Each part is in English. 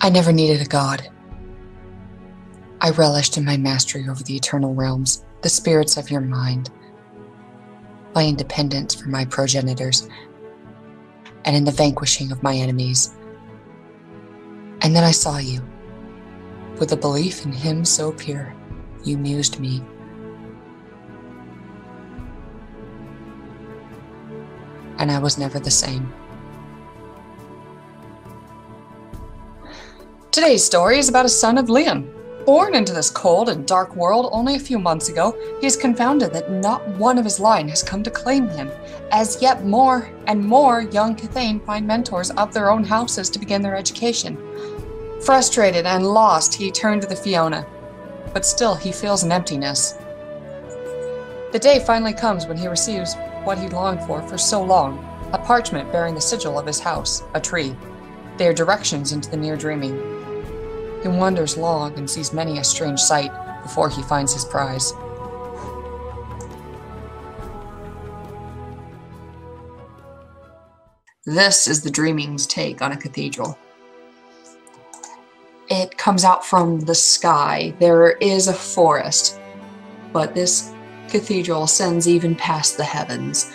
I never needed a god. I relished in my mastery over the eternal realms, the spirits of your mind, my independence from my progenitors, and in the vanquishing of my enemies. And then I saw you. With a belief in him so pure, you mused me. And I was never the same. Today's story is about a son of Liam. Born into this cold and dark world only a few months ago, he is confounded that not one of his line has come to claim him. As yet more and more young Cathane find mentors of their own houses to begin their education. Frustrated and lost, he turned to the Fiona, but still he feels an emptiness. The day finally comes when he receives what he longed for so long, a parchment bearing the sigil of his house, a tree. They are directions into the near dreaming. He wanders long and sees many a strange sight before he finds his prize. This is the Dreaming's take on a cathedral. It comes out from the sky. There is a forest, but this cathedral ascends even past the heavens.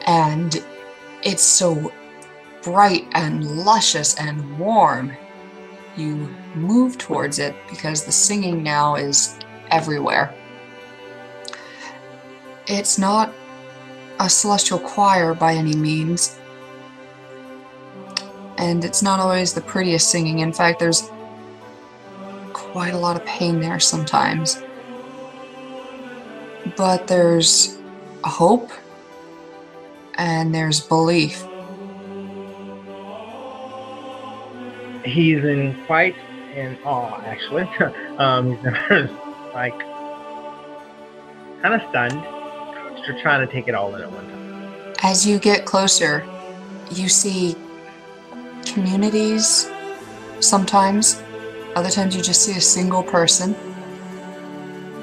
And it's so bright and luscious and warm. You move towards it because the singing now is everywhere. It's not a celestial choir by any means, and it's not always the prettiest singing. In fact, there's quite a lot of pain there sometimes. But there's hope, and there's belief. He's quite in awe, actually. He's never, like, kind of stunned, just trying to take it all in at one time. As you get closer, you see communities sometimes. Other times you just see a single person.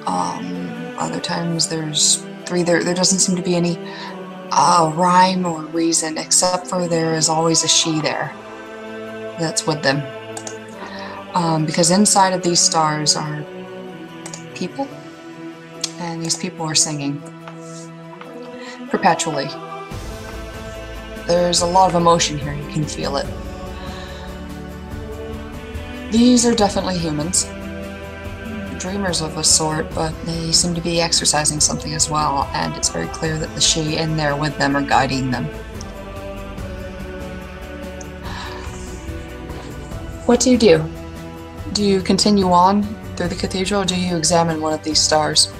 Other times there's three. There doesn't seem to be any rhyme or reason, except for there is always a she there that's with them. Because inside of these stars are people, and these people are singing perpetually. There's a lot of emotion here, you can feel it. These are definitely humans, dreamers of a sort, but they seem to be exercising something as well, and it's very clear that the she in there with them are guiding them. What do? Do you continue on through the cathedral, or do you examine one of these stars?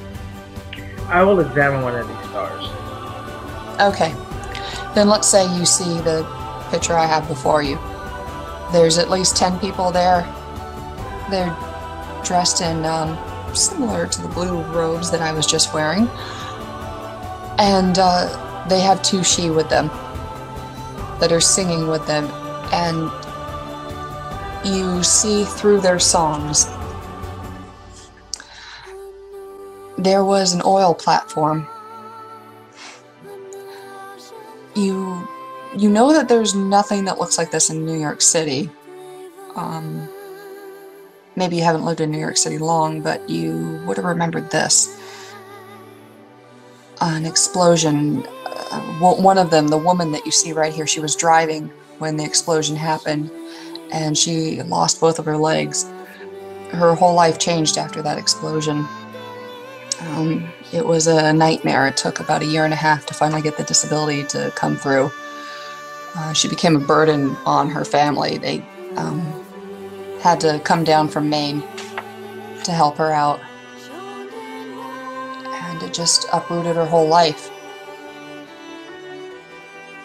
I will examine one of these stars. Okay. Then let's say you see the picture I have before you. There's at least 10 people there. They're dressed in similar to the blue robes that I was just wearing. And they have two she with them that are singing with them. And you see through their songs. There was an oil platform. You know that there's nothing that looks like this in New York City. Maybe you haven't lived in New York City long, but you would have remembered this. An explosion. One of them, the woman that you see right here, she was driving when the explosion happened, and she lost both of her legs. Her whole life changed after that explosion. It was a nightmare. It took about 1.5 years to finally get the disability to come through. She became a burden on her family. They had to come down from Maine to help her out. And it just uprooted her whole life.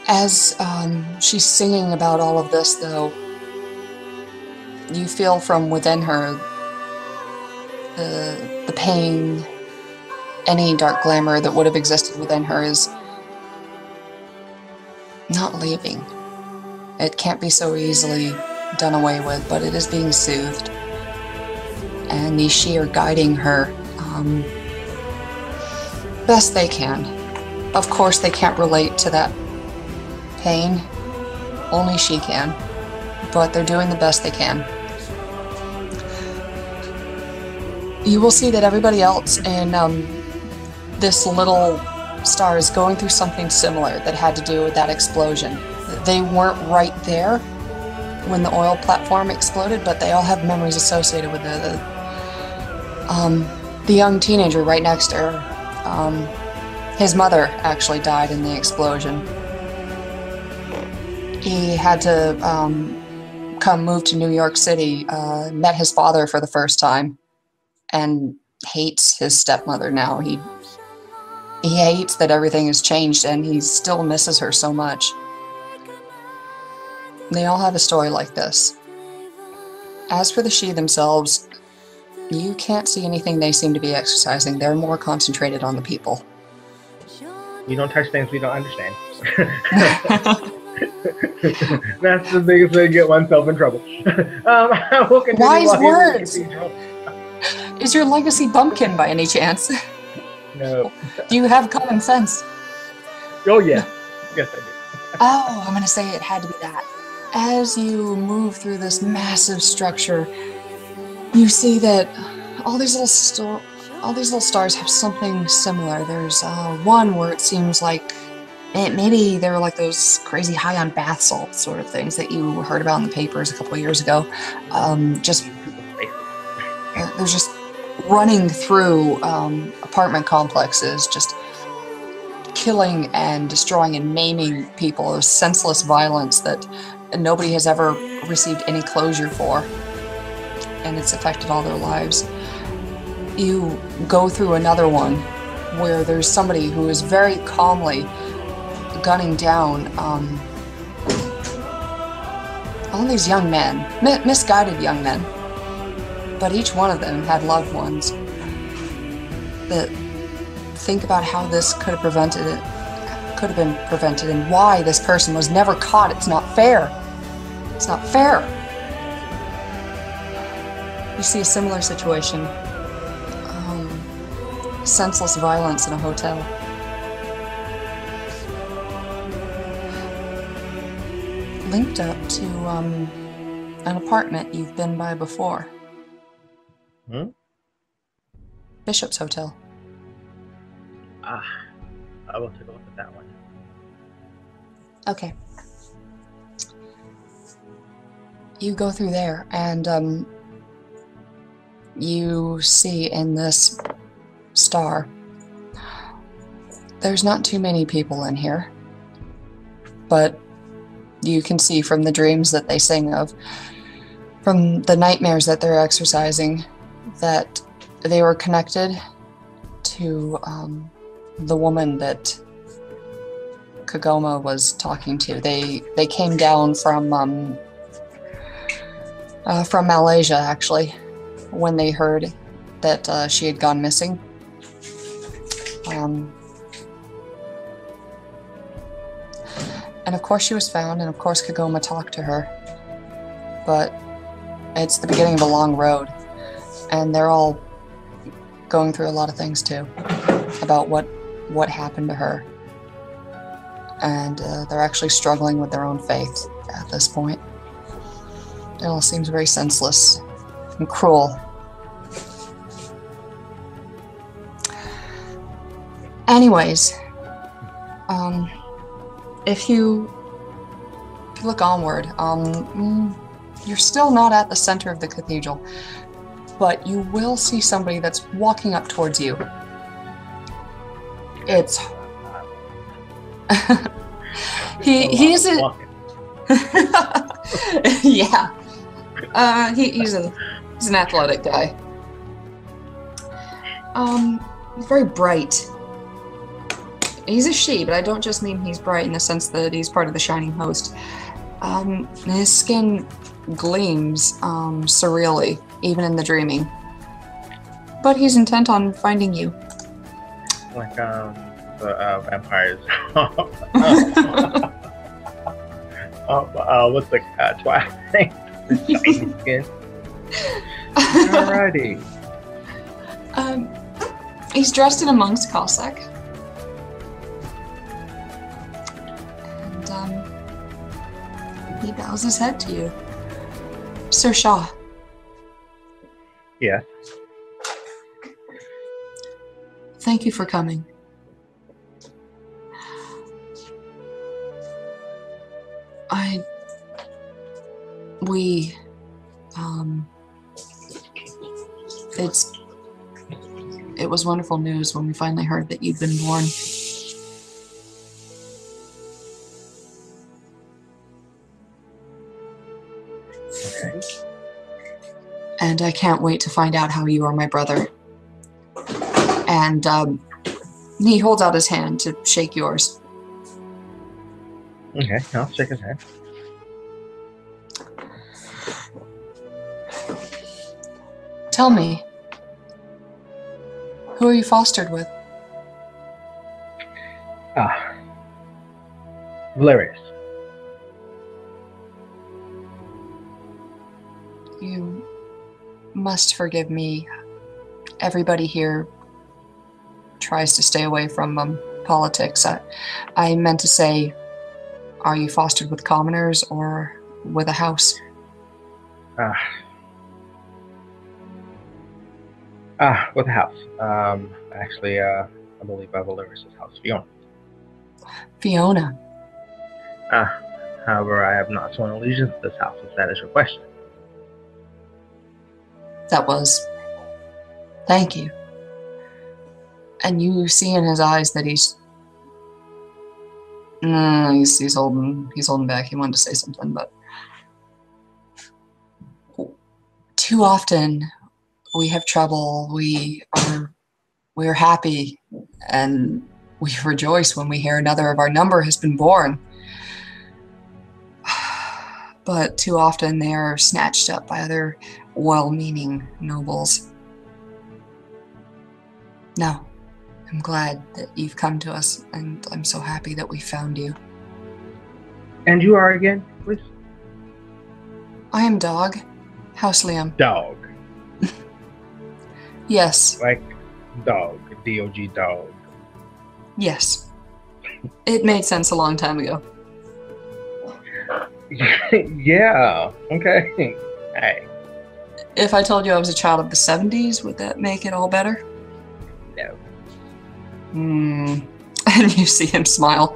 As she's singing about all of this, though, you feel from within her the pain. Any dark glamour that would have existed within her is not leaving. It can't be so easily done away with, but it is being soothed. And these she are guiding her best they can. Of course, they can't relate to that pain. Only she can. but they're doing the best they can. You will see that everybody else in this little star is going through something similar that had to do with that explosion. They weren't right there when the oil platform exploded, but they all have memories associated with the young teenager right next to her. His mother actually died in the explosion. He had to move to New York City, met his father for the first time, and hates his stepmother now. He hates that everything has changed, and he still misses her so much. They all have a story like this. As for the she themselves, you can't see anything they seem to be exercising. They're more concentrated on the people. We don't touch things we don't understand. That's the biggest way to get oneself in trouble. Wise words! Is your legacy bumpkin by any chance? No. Do you have common sense? Oh, yeah. Yes, I do. Oh, I'm going to say it had to be that. As you move through this massive structure, you see that all these little stars have something similar. There's one where it seems like maybe they were like those crazy high on bath salts sort of things that you heard about in the papers a couple of years ago. There's just running through apartment complexes, just killing and destroying and maiming people of senseless violence that nobody has ever received any closure for, and it's affected all their lives. You go through another one where there's somebody who is very calmly gunning down all these young men, misguided young men, but each one of them had loved ones that think about how this could have been prevented and why this person was never caught. It's not fair. It's not fair. You see a similar situation. Senseless violence in a hotel. Linked up to an apartment you've been by before. Bishop's Hotel. I will take a look at that one. Okay. You go through there, and you see in this star, there's not too many people in here, but you can see from the dreams that they sing of, from the nightmares that they're exercising, that they were connected to the woman that Kagoma was talking to. They came down from Malaysia, actually, when they heard that she had gone missing. And of course she was found, and of course Kagoma talked to her. But it's the beginning of a long road, and they're all going through a lot of things too, about what happened to her. And they're actually struggling with their own faith at this point. It all seems very senseless and cruel. Anyways, if you look onward, you're still not at the center of the cathedral, but you will see somebody that's walking up towards you. It's he's a yeah. He's an athletic guy. He's very bright. He's a she, but I don't just mean he's bright in the sense that he's part of the Shining Host. His skin gleams surreally, even in the dreaming. But he's intent on finding you. Like the vampires. What's the Twilight? The shiny skin. Alrighty. He's dressed in a monk's Cossack. And he bows his head to you. Sir Shaw, Yes. thank you for coming. We, it was wonderful news when we finally heard that you'd been born. Okay. And I can't wait to find out how you are my brother. And he holds out his hand to shake yours. Okay, I'll shake his hand. Tell me, who are you fostered with? Valerius. You must forgive me. Everybody here tries to stay away from politics. I meant to say, are you fostered with commoners or with a house? With the house. Actually, I believe Valerius' house, Fiona. Fiona. However, I have not sworn allegiance to this house, if that is your question. That was. Thank you. And you see in his eyes that he's holding back. He wanted to say something, but too often we have trouble. We're happy, and we rejoice when we hear another of our number has been born. But too often they are snatched up by other well-meaning nobles. No, I'm glad that you've come to us, and I'm so happy that we found you. And you are again, please? I am Dog. House Liam. Dog. Yes. Like dog. D-O-G, dog. Yes. It made sense a long time ago. Yeah. Okay. Hey. If I told you I was a child of the 70s, would that make it all better? No. And you see him smile.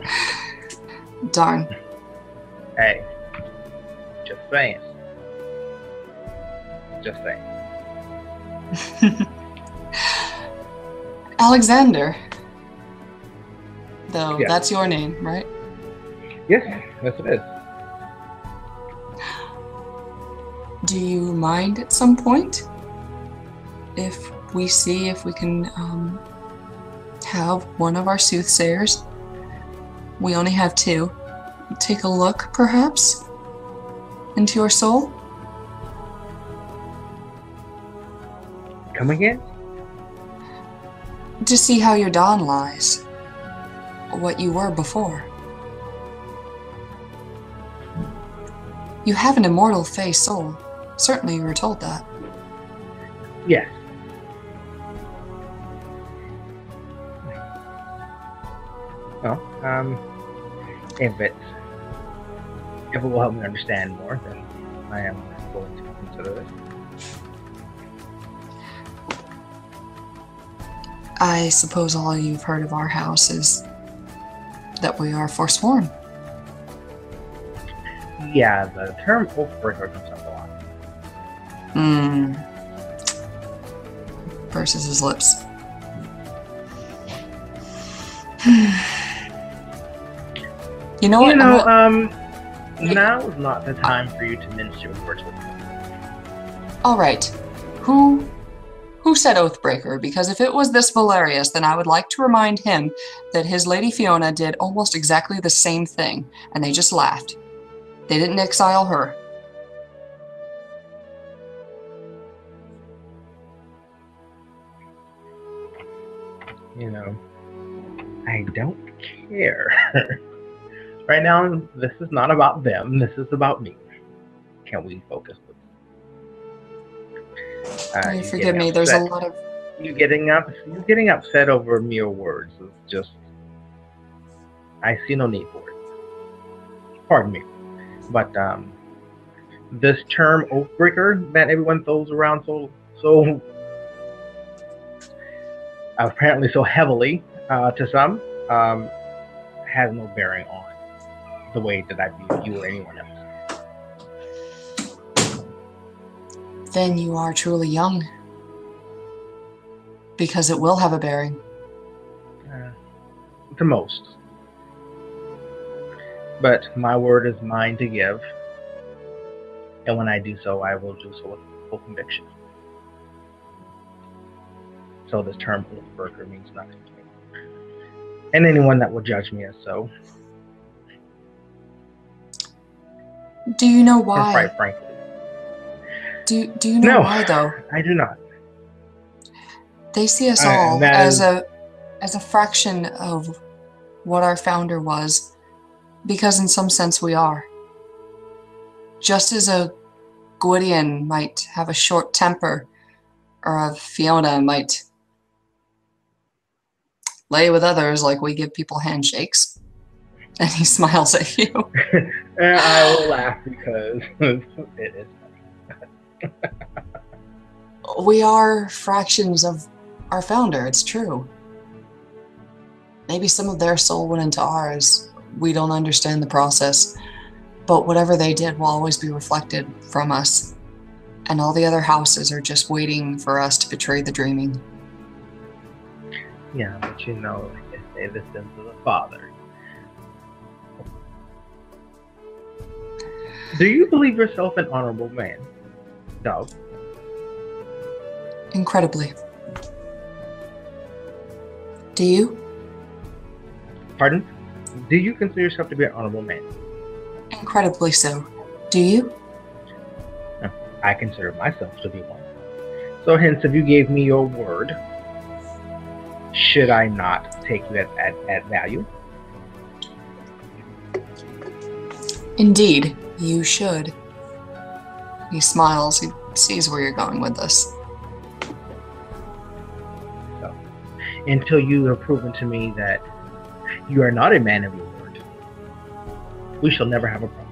Darn. Hey. Just saying. Just saying. Alexander. Though, Yeah. That's your name, right? Yes, yes it is. Do you mind at some point if we see if we can have one of our soothsayers? We only have 2. Take a look, perhaps, into your soul? Come again? To see how your dawn lies. What you were before. You have an immortal fey soul. Certainly you were told that. Yes. Well, if it will help me understand more, then I am willing to consider this. I suppose all you've heard of our house is that we are forsworn. Yeah, the term Oathbreaker comes up a lot. Purses his lips. You know what? Now is not the time for you to mince your words with me. All right. Who said Oathbreaker? Because if it was this Valerius, then I would like to remind him that his Lady Fiona did almost exactly the same thing, and they just laughed. They didn't exile her. You know, I don't care. Right now, this is not about them. This is about me. Can we focus, please? Forgive me. There's a lot of you getting upset over mere words. Is just I see no need for it. Pardon me, but this term Oathbreaker that everyone throws around so apparently so heavily to some has no bearing on the way that I view you or anyone else. Then you are truly young. Because it will have a bearing. The most. But my word is mine to give. And when I do so, I will do so with full conviction. So this term Oathbreaker means nothing to me. And anyone that will judge me as so. Do you know why? Quite frankly. Do you know why though? I do not. They see us all as a fraction of what our founder was, because in some sense we are. Just as a Gwydion might have a short temper, or a Fiona might lay with others like we give people handshakes. And he smiles at you. And I will laugh because it is funny. We are fractions of our founder, it's true. Maybe some of their soul went into ours. We don't understand the process. But whatever they did will always be reflected from us. And all the other houses are just waiting for us to betray the dreaming. Yeah, but you know, like they say, the sins of the father. Do you believe yourself an honorable man, Dove? Incredibly. Do you? Pardon? Do you consider yourself to be an honorable man? Incredibly so. Do you? I consider myself to be one. So hence, if you gave me your word, should I not take you at value? Indeed, you should. He smiles. He sees where you're going with this. So, until you have proven to me that you are not a man of your word, we shall never have a problem.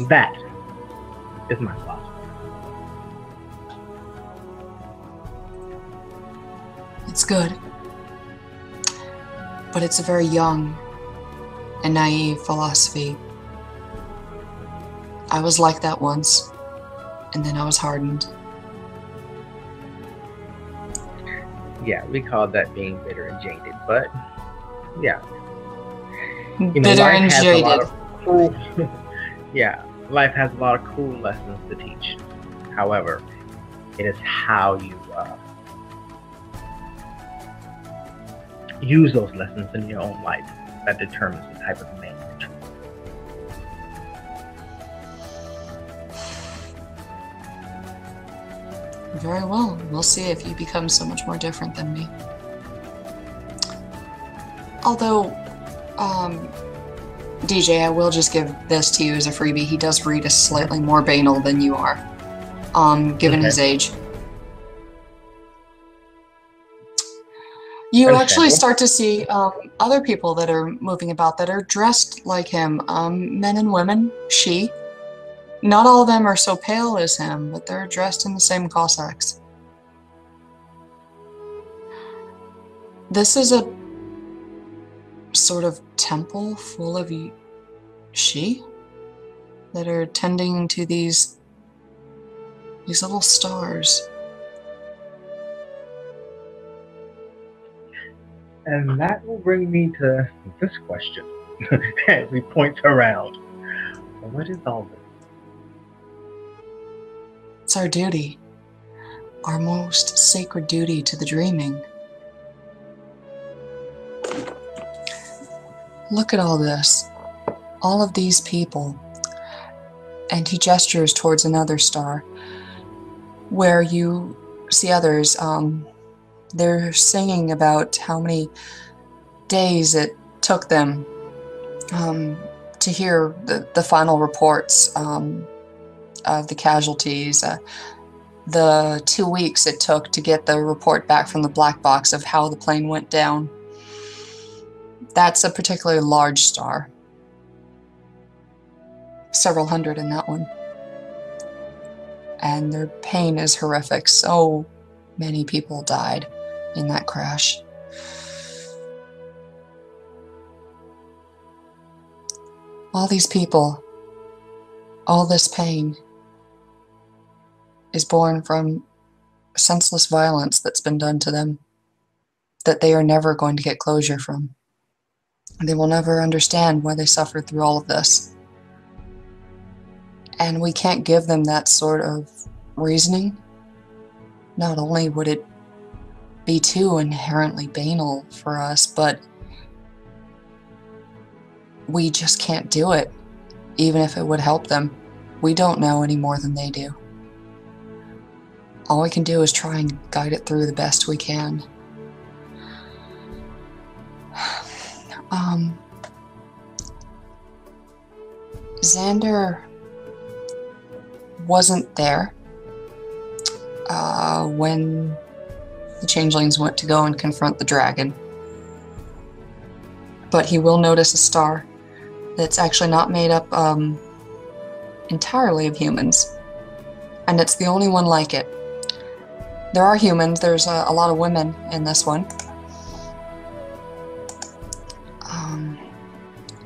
That is my philosophy. It's good. But it's a very young and naive philosophy. I was like that once, and then I was hardened. Yeah, we call that being bitter and jaded, but yeah. Bitter and jaded. Yeah, life has a lot of cool lessons to teach. However, it is how you use those lessons in your own life that determines the type of man that you are. Very well. We'll see if you become so much more different than me. Although, DJ, I will just give this to you as a freebie. He does read a slightly more banal than you are, given his age. You actually start to see other people that are moving about that are dressed like him, men and women, she. Not all of them are so pale as him, but they're dressed in the same Cossacks. This is a sort of temple full of she that are tending to these little stars. And that will bring me to this question as we point around. What is all this? It's our duty, our most sacred duty to the dreaming. Look at all this, all of these people. And he gestures towards another star, where you see others. They're singing about how many days it took them to hear the final reports of the casualties, the 2 weeks it took to get the report back from the black box of how the plane went down. That's a particularly large star. several hundred in that one. And their pain is horrific. So many people died in that crash. All these people, all this pain is born from senseless violence that's been done to them that they are never going to get closure from. They will never understand why they suffered through all of this. And we can't give them that sort of reasoning. Not only would it be too inherently banal for us, but we just can't do it, even if it would help them. We don't know any more than they do. All we can do is try and guide it through the best we can. Xander wasn't there when the changelings went to go and confront the dragon. But he will notice a star that's actually not made up entirely of humans. And it's the only one like it. There are humans, there's a lot of women in this one.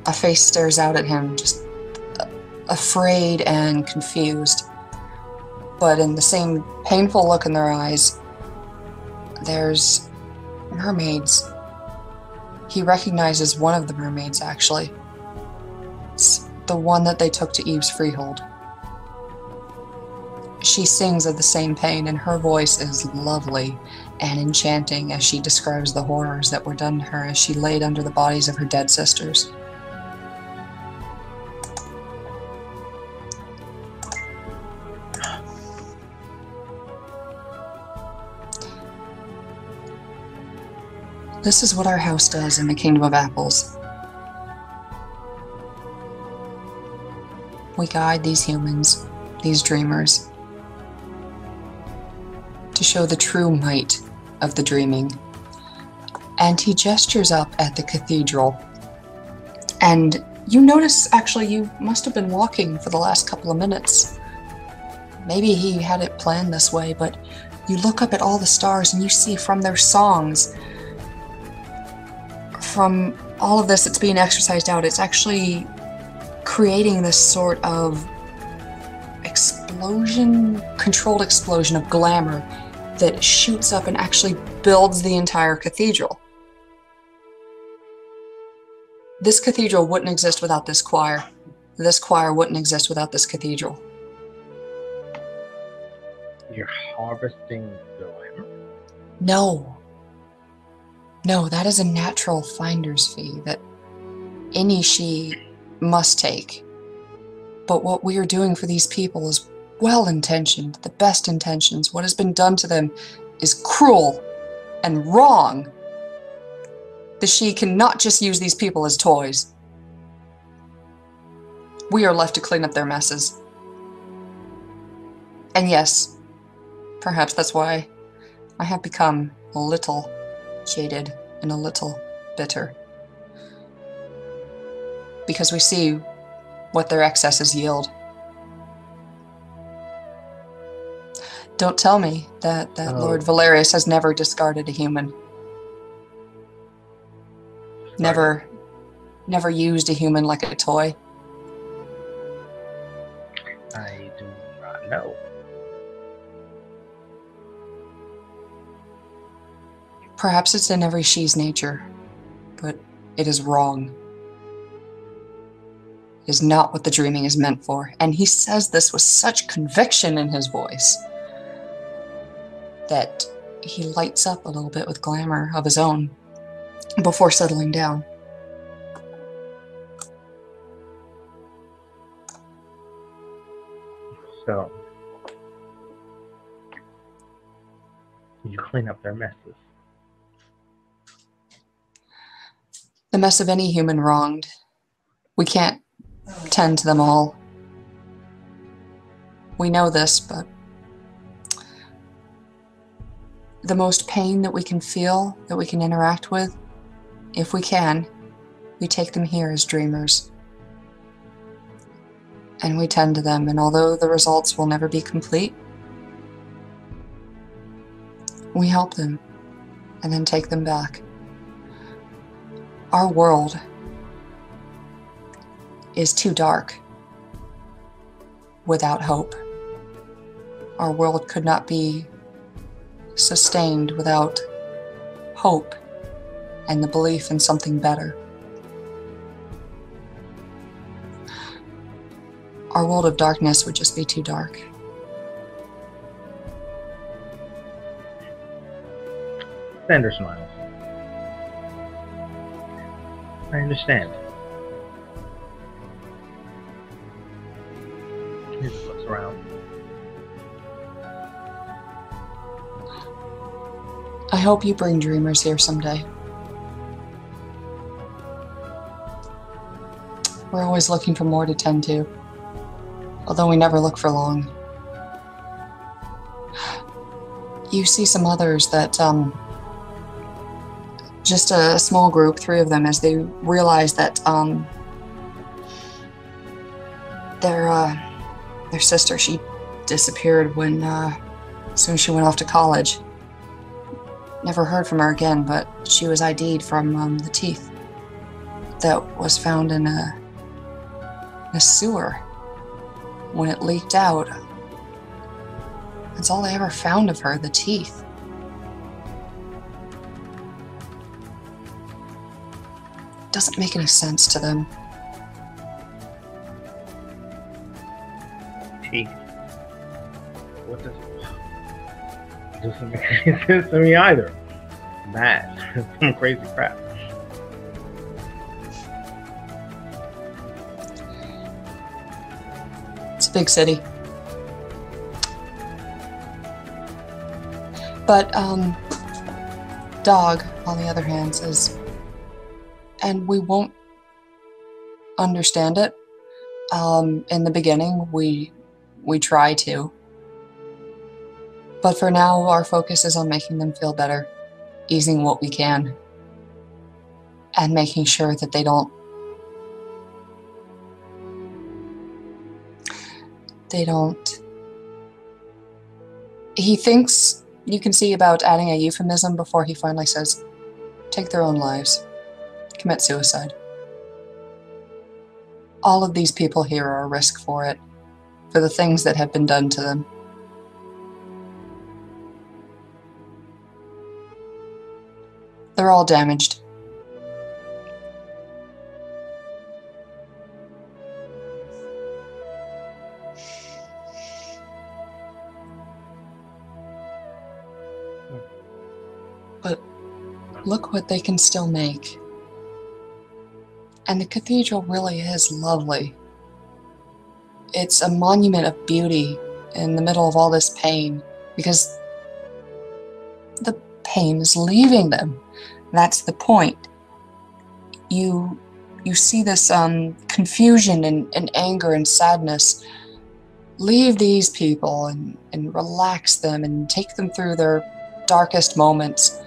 A face stares out at him, just afraid and confused. But in the same painful look in their eyes, there's mermaids. He recognizes one of the mermaids, actually. It's the one that they took to Eve's freehold. She sings of the same pain, and her voice is lovely and enchanting as she describes the horrors that were done to her as she laid under the bodies of her dead sisters. This is what our house does in the Kingdom of Apples. We guide these humans, these dreamers, to show the true might of the dreaming. And he gestures up at the cathedral. And you notice, actually, you must have been walking for the last couple of minutes. Maybe he had it planned this way, but you look up at all the stars and you see from their songs, from all of this that's being exercised out, it's actually creating this sort of explosion, controlled explosion of glamour that shoots up and actually builds the entire cathedral. This cathedral wouldn't exist without this choir. This choir wouldn't exist without this cathedral. You're harvesting glamour? No. No, that is a natural finder's fee that any she must take. But what we are doing for these people is well-intentioned, the best intentions. What has been done to them is cruel and wrong. The she cannot just use these people as toys. We are left to clean up their messes. And yes, perhaps that's why I have become a little jaded and a little bitter. Because we see what their excesses yield. Don't tell me that Lord Valerius has never discarded a human. Never used a human like a toy. I do not know. Perhaps it's in every she's nature, but it is wrong. It is not what the dreaming is meant for. And he says this with such conviction in his voice that he lights up a little bit with glamour of his own before settling down. So, you clean up their messes. The mess of any human wronged. We can't tend to them all. We know this, but the most pain that we can feel, that we can interact with, if we can, we take them here as dreamers. And we tend to them, and although the results will never be complete, we help them and then take them back. Our world is too dark without hope. Our world could not be sustained without hope and the belief in something better. Our world of darkness would just be too dark. Sander smiles. I understand. He just looks around. I hope you bring dreamers here someday. We're always looking for more to tend to, although we never look for long. You see some others that, just a small group, 3 of them, as they realize that their sister, she disappeared when as soon as she went off to college. Never heard from her again, but she was ID'd from the teeth that was found in a sewer when it leaked out. That's all they ever found of her, the teeth. Doesn't make any sense to them. Teeth. What does it doesn't make any sense to me either. That some crazy crap. It's a big city. But Dog, on the other hand, says, and we won't understand it. In the beginning, we try to. But for now, our focus is on making them feel better, easing what we can, and making sure that they don't he thinks you can see about adding a euphemism before he finally says, take their own lives, commit suicide. All of these people here are a risk for it, for the things that have been done to them. They're all damaged. But look what they can still make. And the cathedral really is lovely. It's a monument of beauty in the middle of all this pain, because the pain is leaving them. That's the point. You see this confusion and anger and sadness. Leave these people and relax them and take them through their darkest moments.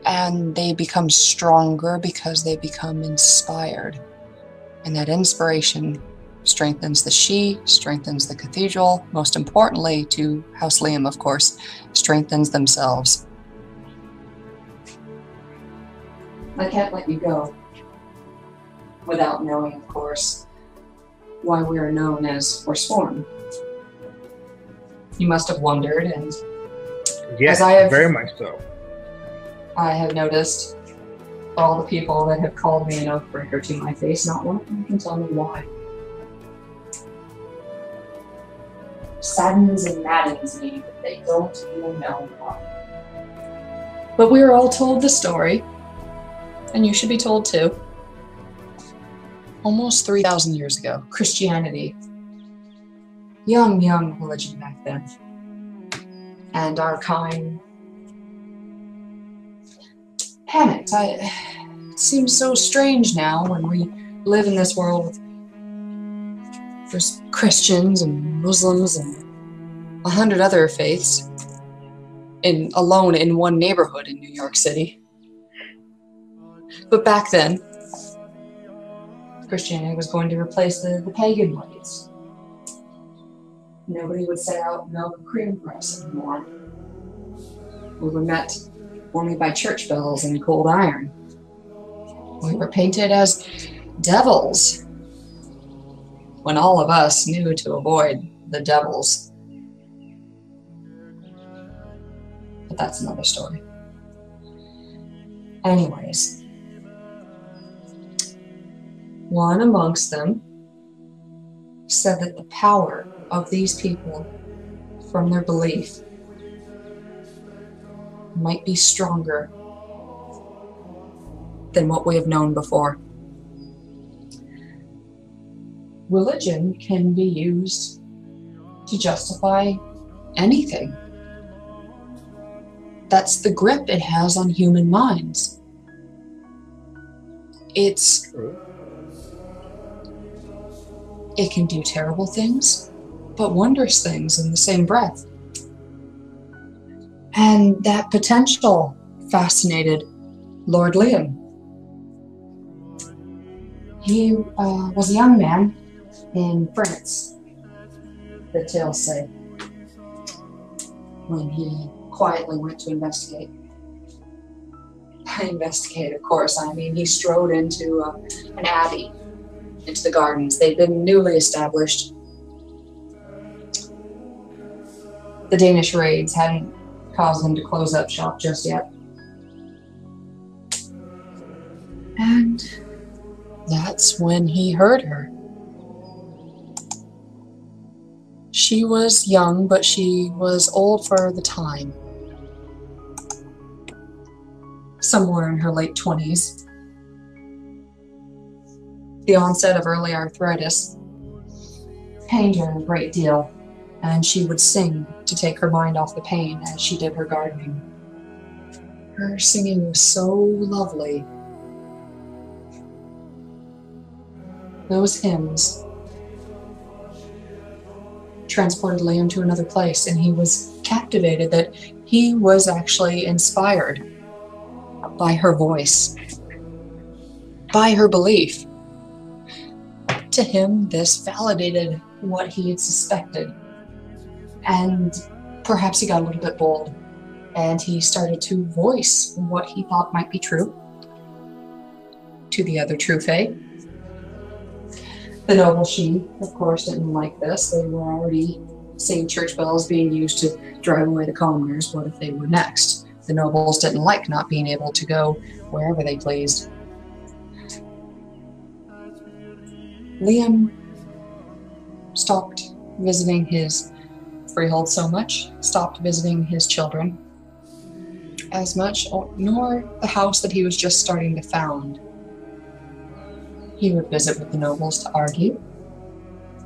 And they become stronger because they become inspired. And that inspiration strengthens the She, strengthens the cathedral, most importantly to House Liam, of course, strengthens themselves. I can't let you go without knowing, of course, why we are known as Forsworn. You must have wondered, and yes, very much so. I have noticed all the people that have called me an oathbreaker to my face, not one of them can tell me why. Saddens and maddens me that they don't even know why. But we are all told the story, and you should be told too. Almost 3,000 years ago, Christianity, young religion back then, and our kind panicked. It seems so strange now when we live in this world with there's Christians and Muslims and 100 other faiths alone in one neighborhood in New York City. But back then, Christianity was going to replace the pagan ways. Nobody would set out milk or cream for us anymore. We were met only by church bells and cold iron. We were painted as devils, when all of us knew to avoid the devils. But that's another story. Anyways, one amongst them said that the power of these people from their belief might be stronger than what we have known before. Religion can be used to justify anything. That's the grip it has on human minds. It can do terrible things, but wondrous things in the same breath. And that potential fascinated Lord Liam. He was a young man in France, the tales say, when he quietly went to investigate. Investigate, of course. I mean, he strode into an abbey, into the gardens. They'd been newly established. The Danish raids hadn't caused him to close up shop just yet. And that's when he heard her. She was young, but she was old for the time. Somewhere in her late 20s. The onset of early arthritis pained her a great deal, and she would sing to take her mind off the pain as she did her gardening. Her singing was so lovely. Those hymns transported Liam to another place, and he was captivated that he was actually inspired by her voice, by her belief. To him, this validated what he had suspected, and perhaps he got a little bit bold, and he started to voice what he thought might be true to the other true fae. The noble she, of course, didn't like this. They were already seeing church bells being used to drive away the commoners. What if they were next? The nobles didn't like not being able to go wherever they pleased. Liam stopped visiting his freehold so much, stopped visiting his children as much, nor the house that he was just starting to found. He would visit with the nobles to argue,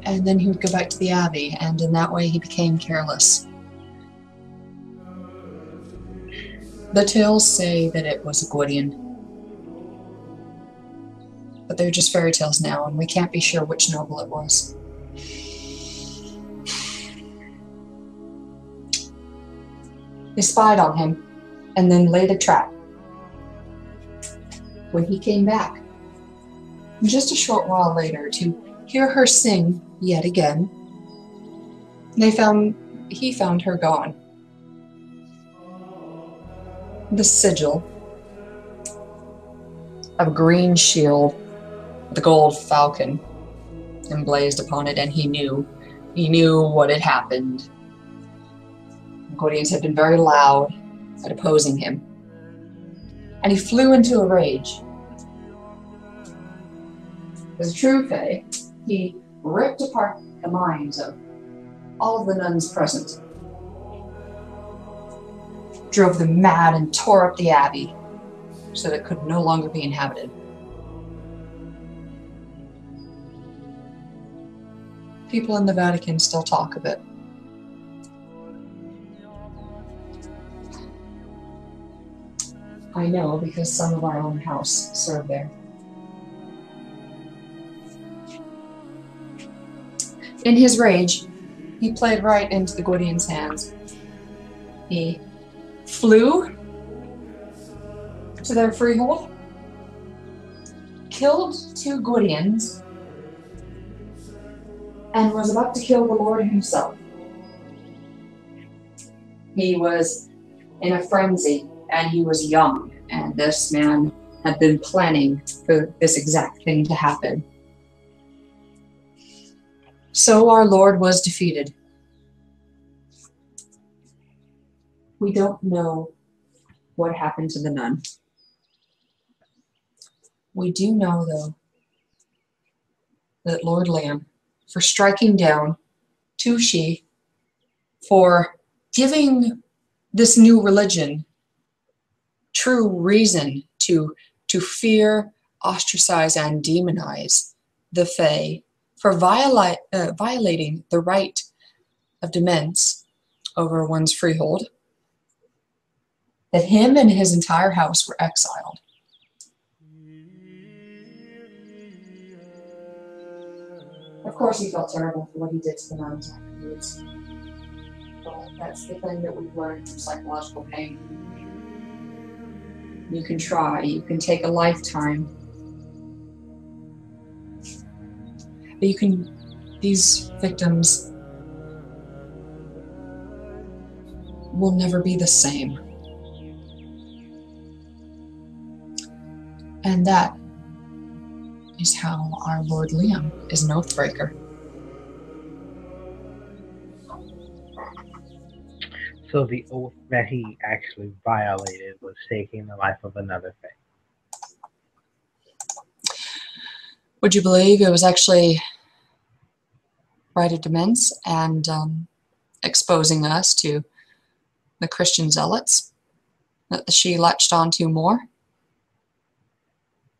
and then he would go back to the abbey, and in that way he became careless. The tales say that it was a Gwydion, but they're just fairy tales now, and we can't be sure which noble it was. They spied on him, and then laid a trap. When he came back, just a short while later, to hear her sing yet again, he found her gone. The sigil of a green shield with a gold falcon emblazed upon it, and he knew what had happened. The Gwydions had been very loud at opposing him, and he flew into a rage. As a true fae, he ripped apart the minds of all of the nuns present, drove them mad, and tore up the abbey so that it could no longer be inhabited. People in the Vatican still talk of it. I know because some of our own house served there. In his rage, he played right into the Gwydions' hands. He flew to their freehold, killed 2 Gwydions and was about to kill the Lord himself. He was in a frenzy, and he was young, and this man had been planning for this exact thing to happen. So our Lord was defeated. We don't know what happened to the nun. We do know, though, that Lord Lamb, for striking down 2 sheep, for giving this new religion true reason to fear, ostracize, and demonize the Fae, for violating the right of demesne over one's freehold, that him and his entire house were exiled. Of course, he felt terrible for what he did to the nuns afterwards. But that's the thing that we've learned from psychological pain. You can try, you can take a lifetime. But these victims will never be the same. And that is how our Lord Liam is an oathbreaker. So the oath that he actually violated was taking the life of another Fae. Would you believe it was actually right of demesne and exposing us to the Christian zealots that she latched onto more?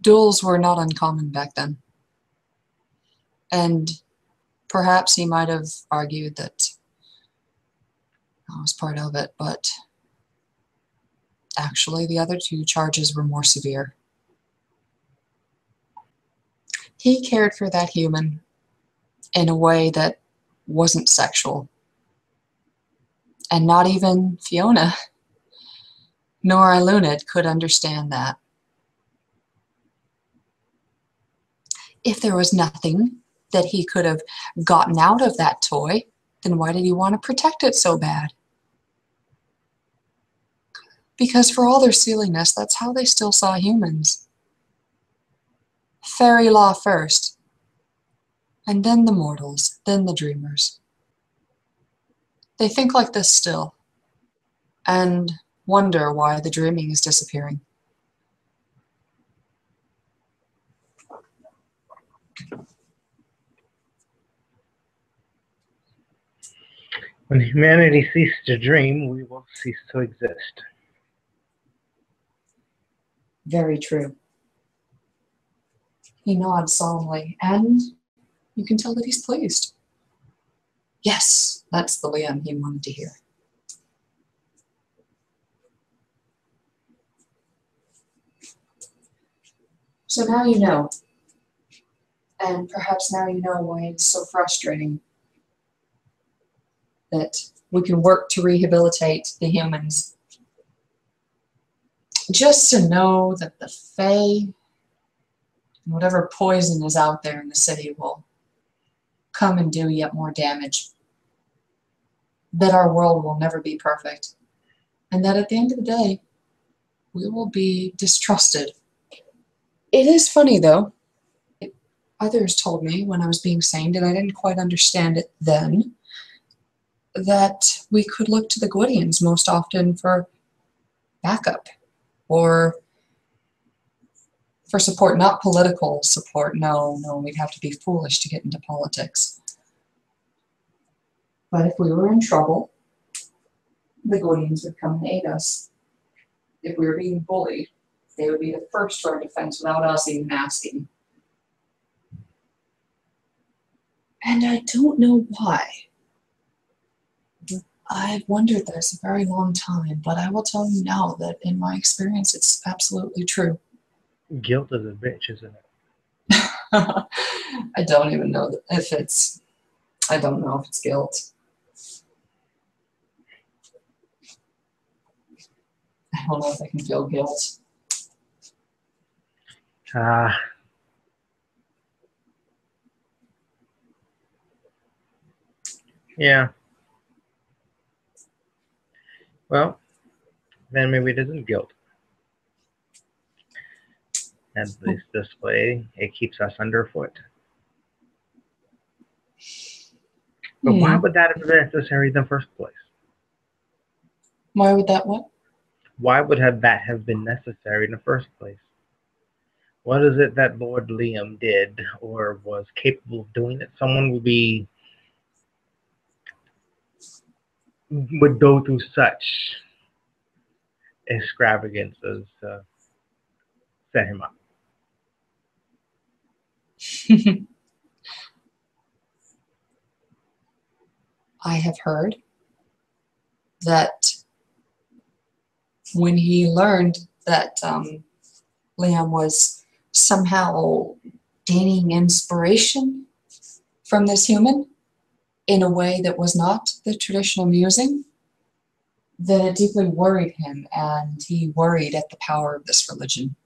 Duels were not uncommon back then. And perhaps he might have argued that I was part of it, but actually the other 2 charges were more severe. He cared for that human in a way that wasn't sexual. And not even Fiona nor Ilunid could understand that. If there was nothing that he could have gotten out of that toy, then why did he want to protect it so bad? Because for all their silliness, that's how they still saw humans. Fairy law first, and then the mortals, then the dreamers. They think like this still, and wonder why the dreaming is disappearing. When humanity ceases to dream, we will cease to exist. Very true. He nods solemnly, and you can tell that he's pleased. Yes, that's the Liam he wanted to hear. So now you know. And perhaps now you know why it's so frustrating that we can work to rehabilitate the humans. Just to know that the Fae, whatever poison is out there in the city, will come and do yet more damage. That our world will never be perfect. And that at the end of the day, we will be distrusted. It is funny though. Others told me when I was being sane, and I didn't quite understand it then, that we could look to the Gwydions most often for backup or for support, not political support. No, we'd have to be foolish to get into politics. But if we were in trouble, the Gwydions would come and aid us. If we were being bullied, they would be the first to our defense without us even asking. And I don't know why. I've wondered this a very long time, but I will tell you now that in my experience, it's absolutely true. Guilt is a bitch, isn't it? I don't even know if it's, I don't know if it's guilt. I don't know if I can feel guilt. Yeah. Well, then maybe it isn't guilt. At least this way, it keeps us underfoot. But why Hmm. would that have been necessary in the first place? Why would that what? Why would that have been necessary in the first place? What is it that Lord Liam did or was capable of doing that someone would go through such extravagances to set him up? I have heard that when he learned that Liam was somehow gaining inspiration from this human in a way that was not the traditional musing, that it deeply worried him, and he worried at the power of this religion.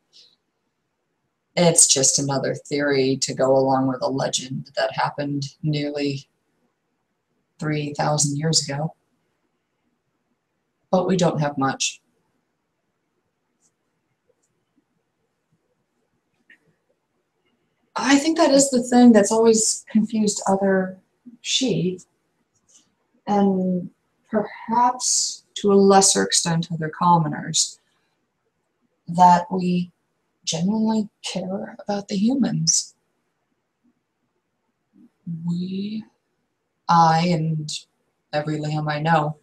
It's just another theory to go along with a legend that happened nearly 3,000 years ago. But we don't have much. I think that is the thing that's always confused other Shi, and perhaps to a lesser extent other commoners, that we genuinely care about the humans. I, and every lamb I know,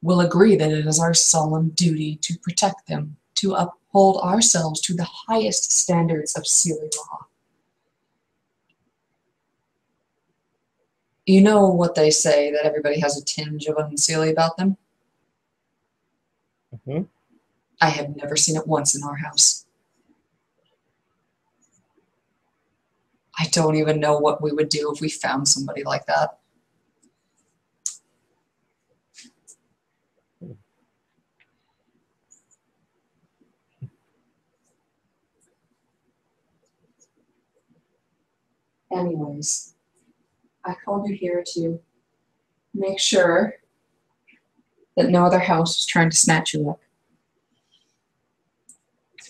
will agree that it is our solemn duty to protect them, to uphold ourselves to the highest standards of Sealy law. You know what they say, that everybody has a tinge of unseelie about them? Mm-hmm. I have never seen it once in our house. I don't even know what we would do if we found somebody like that. Anyways, I called you here to make sure that no other house is trying to snatch you up.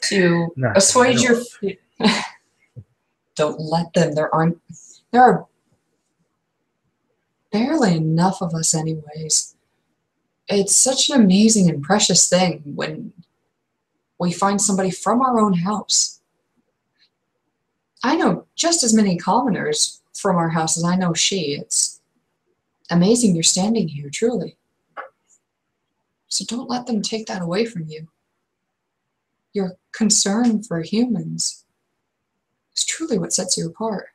To assuage your fear. Don't let them. There are barely enough of us anyways. It's such an amazing and precious thing when we find somebody from our own house. I know just as many commoners from our house as I know Shi. It's amazing you're standing here, truly. So don't let them take that away from you. Your concern for humans is truly what sets you apart.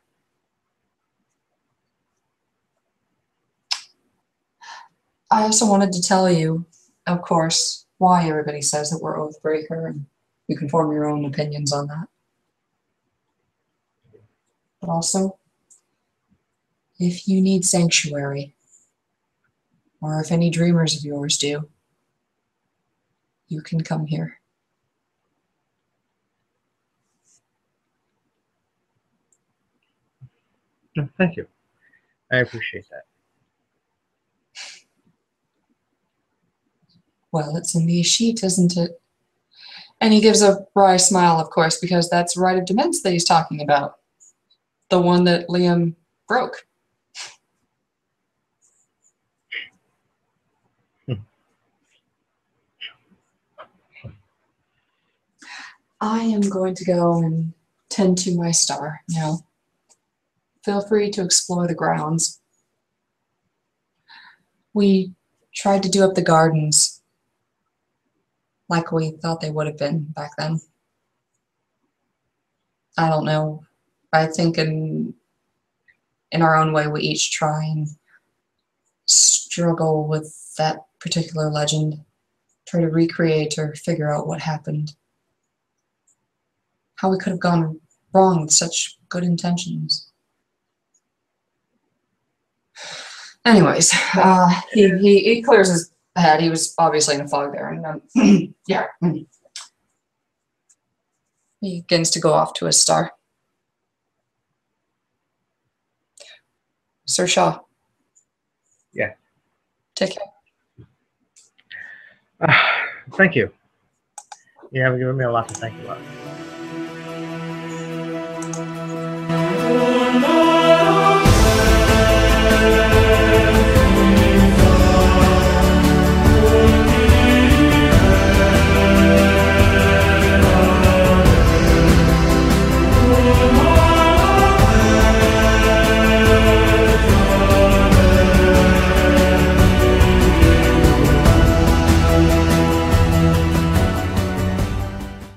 I also wanted to tell you, of course, why everybody says that we're Oathbreaker, and you can form your own opinions on that. But also, if you need sanctuary, or if any dreamers of yours do, you can come here. No, thank you. I appreciate that. Well, it's in the sheet, isn't it? And he gives a wry smile, of course, because that's Rite of Demence that he's talking about. The one that Liam broke. I am going to go and tend to my star now. Feel free to explore the grounds. We tried to do up the gardens like we thought they would have been back then. I don't know. I think in our own way we each try and struggle with that particular legend, try to recreate or figure out what happened. How we could have gone wrong with such good intentions. Anyways, he clears his head. He was obviously in a fog there, and yeah. He begins to go off to his star. Sir Shaw, Yeah. Take care. Thank you. You haven't given me a lot to thank you about.